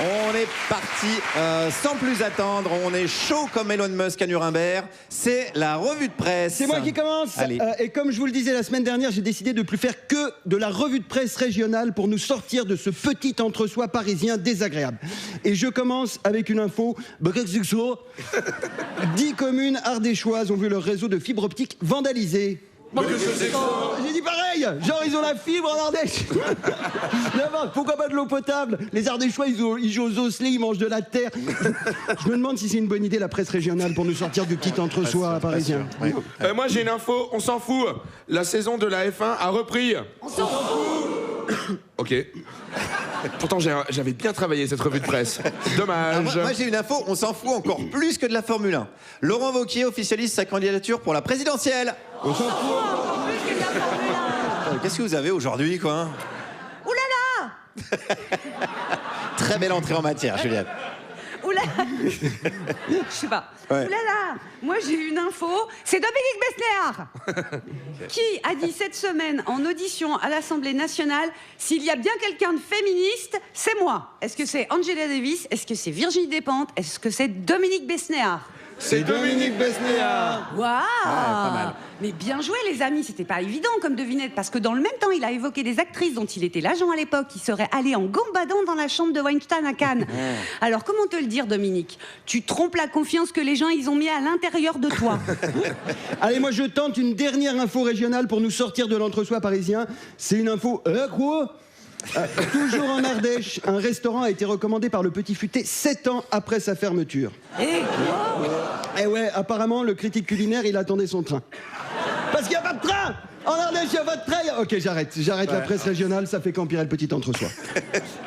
On est parti sans plus attendre. On est chaud comme Elon Musk à Nuremberg. C'est la revue de presse. C'est moi qui commence. Et comme je vous le disais la semaine dernière, j'ai décidé de ne plus faire que de la revue de presse régionale pour nous sortir de ce petit entre-soi parisien désagréable. Et je commence avec une info. 10 communes ardéchoises ont vu leur réseau de fibre optique vandalisé. J'ai dit pareil. Genre ils ont la fibre en Ardèche. D'abord, pourquoi pas de l'eau potable? Les Ardéchois ils jouent aux osselets, ils mangent de la terre. Je me demande si c'est une bonne idée la presse régionale pour nous sortir du petit entre-soi parisien. Oui. Moi j'ai une info, on s'en fout. La saison de la F1 a repris. On s'en fout. Ok. Pourtant j'avais bien travaillé cette revue de presse. Dommage. Moi j'ai une info, on s'en fout encore plus que de la Formule 1. Laurent Wauquiez officialise sa candidature pour la présidentielle. On s'en fout. Plus que de la Formule 1. Qu'est-ce que vous avez aujourd'hui, quoi? Ouh là là. Très belle entrée en matière, Juliette. Ouh là. Je sais pas. Ouais. Ouh là là. Moi j'ai une info. C'est Dominique Besnéard qui a dit cette semaine en audition à l'Assemblée nationale: s'il y a bien quelqu'un de féministe, c'est moi. Est-ce que c'est Angela Davis? Est-ce que c'est Virginie Despentes? Est-ce que c'est Dominique Besnéard? C'est Dominique Besnéard. Waouh, pas mal. Mais bien joué les amis, c'était pas évident comme devinette, parce que dans le même temps il a évoqué des actrices dont il était l'agent à l'époque qui seraient allées en gambadant dans la chambre de Weinstein à Cannes. Alors comment te le dire Dominique? Tu trompes la confiance que les gens ils ont mis à l'intérieur de toi. Allez, moi je tente une dernière info régionale pour nous sortir de l'entre-soi parisien. C'est une info. Quoi toujours en Ardèche, un restaurant a été recommandé par le Petit Futé 7 ans après sa fermeture. Et ouais, apparemment, le critique culinaire, il attendait son train. Parce qu'il n'y a pas de train. En Ardèche, il n'y a pas de train. Ok, j'arrête la presse régionale, ça fait qu'empirer le petit entre-soi.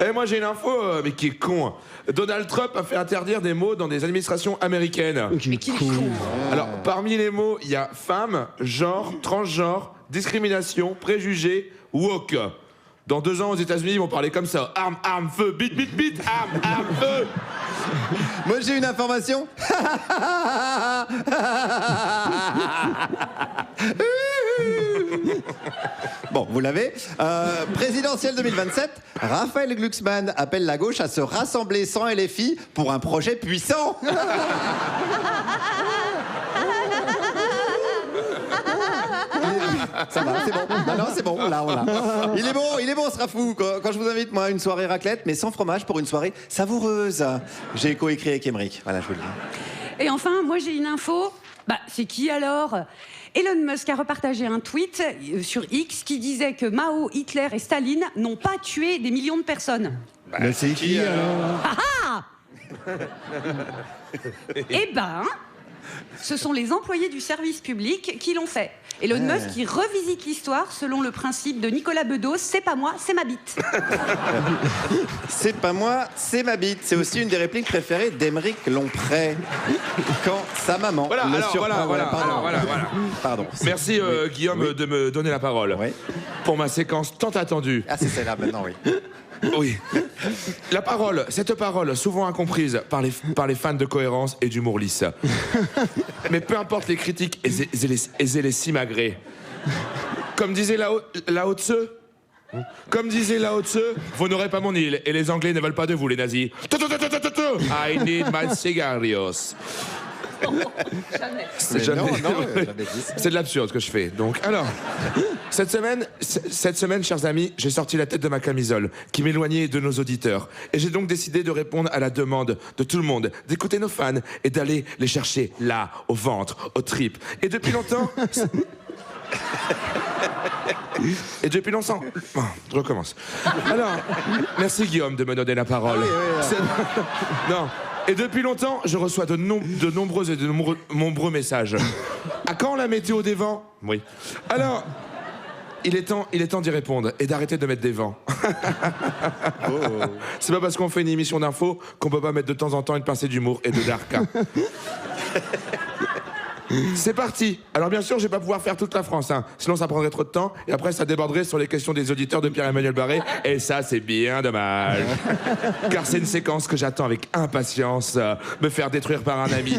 Et moi j'ai une info, mais qui est con. Donald Trump a fait interdire des mots dans des administrations américaines. Mais qui est con. Alors, parmi les mots, il y a femme, genre, transgenre, discrimination, préjugé, woke. Dans 2 ans, aux États-Unis, ils vont parler comme ça. Arme, arme, feu, bit, bit, bit, arme, feu. Moi j'ai une information. Bon, vous l'avez. Présidentielle 2027, Raphaël Glucksmann appelle la gauche à se rassembler sans LFI pour un projet puissant. Ça va, c'est bon. Non, c'est bon, là, on l'a. Il est bon, on sera fou. Quand je vous invite, moi, à une soirée raclette, mais sans fromage pour une soirée savoureuse. J'ai coécrit avec Émeric. Voilà, je vous le dis. Et enfin, moi j'ai une info. Bah, c'est qui alors? Elon Musk a repartagé un tweet sur X qui disait que Mao, Hitler et Staline n'ont pas tué des millions de personnes. Mais c'est qui alors? Ah ah. Eh ben, ce sont les employés du service public qui l'ont fait. Elon Musk qui revisite l'histoire selon le principe de Nicolas Bedos: c'est pas moi, c'est ma bite. C'est pas moi, c'est ma bite. C'est aussi une des répliques préférées d'Émeric Lompré. Quand sa maman Voilà, le alors, surprend. voilà. Pardon. Merci Guillaume de me donner la parole. Oui. Pour ma séquence tant attendue. Ah, c'est celle-là maintenant, oui. Oui. La parole, cette parole, souvent incomprise par les fans de cohérence et d'humour lisse. Mais peu importe les critiques, aisez-les simagrées. Comme disait Lao Tse, vous n'aurez pas mon île, et les Anglais ne veulent pas de vous, les nazis. I need my cigarios. Jamais. Non, C'est de l'absurde ce que je fais. Donc, alors, cette semaine, chers amis, j'ai sorti la tête de ma camisole, qui m'éloignait de nos auditeurs. Et j'ai donc décidé de répondre à la demande de tout le monde, d'écouter nos fans et d'aller les chercher là, au ventre, aux tripes. Et depuis longtemps... Bon, je recommence. Alors, merci Guillaume de me donner la parole. Non. Et depuis longtemps, je reçois de nombreux messages. À quand la météo des vents? Oui. Alors, il est temps d'y répondre et d'arrêter de mettre des vents. C'est pas parce qu'on fait une émission d'info qu'on peut pas mettre de temps en temps une pincée d'humour et de dark. C'est parti. Alors bien sûr, je vais pas pouvoir faire toute la France, hein. Sinon ça prendrait trop de temps et après ça déborderait sur les questions des auditeurs de Pierre-Emmanuel Barré et ça c'est bien dommage. Car c'est une séquence que j'attends avec impatience, me faire détruire par un ami.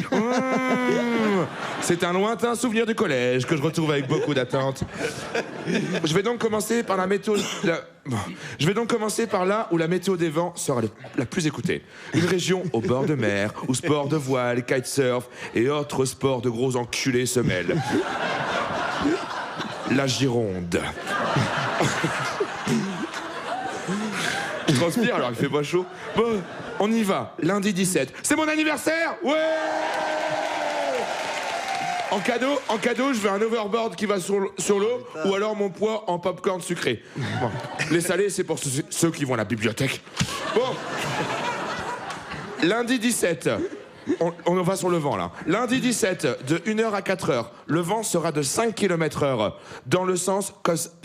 C'est un lointain souvenir du collège que je retrouve avec beaucoup d'attente. Je vais donc commencer par la météo Bon. Je vais donc commencer par là où la météo des vents sera la plus écoutée. Une région au bord de mer, où sport de voile, kitesurf et autres sports de gros enculés se mêlent. La Gironde. Je transpire alors il fait pas chaud. Bon, on y va. Lundi 17. C'est mon anniversaire. Ouais. En cadeau, je veux un overboard qui va sur l'eau ou alors mon poids en popcorn sucré. Bon. Les salés, c'est pour ceux qui vont à la bibliothèque. Bon. Lundi 17. On va sur le vent là. Lundi 17, de 1h à 4h, le vent sera de 5 km/h. Dans le sens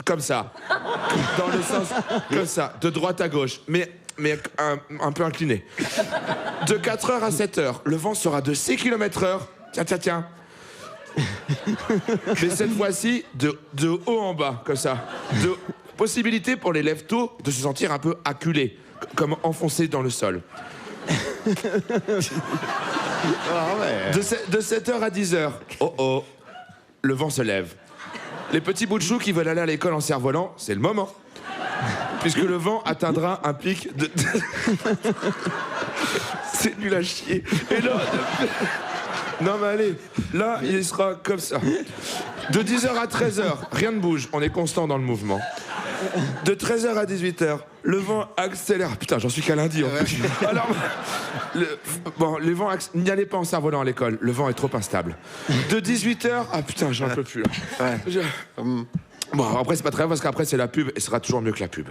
comme ça. Dans le sens comme ça. De droite à gauche. Mais un peu incliné. De 4h à 7h, le vent sera de 6 km/h. Tiens. Mais cette fois-ci, de haut en bas, comme ça. De possibilité pour les lève-tôt de se sentir un peu acculés, comme enfoncés dans le sol. De 7h à 10h, le vent se lève. Les petits bouts de chou qui veulent aller à l'école en cerf-volant, c'est le moment. Puisque le vent atteindra un pic de... C'est nul à chier. Et là... Non mais allez, là il sera comme ça. De 10h à 13h, rien ne bouge, on est constant dans le mouvement. De 13h à 18h, le vent accélère. Putain, j'en suis qu'à lundi en plus. Alors, les vents n'y allez pas en cerf-volant à l'école, le vent est trop instable. De 18h, ah putain, j'en peux plus. Bon, après c'est pas très grave parce qu'après c'est la pub et ce sera toujours mieux que la pub.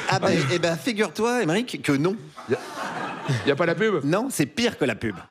Ah ben, figure-toi, Émeric, que non. Y a pas la pub? Non, c'est pire que la pub.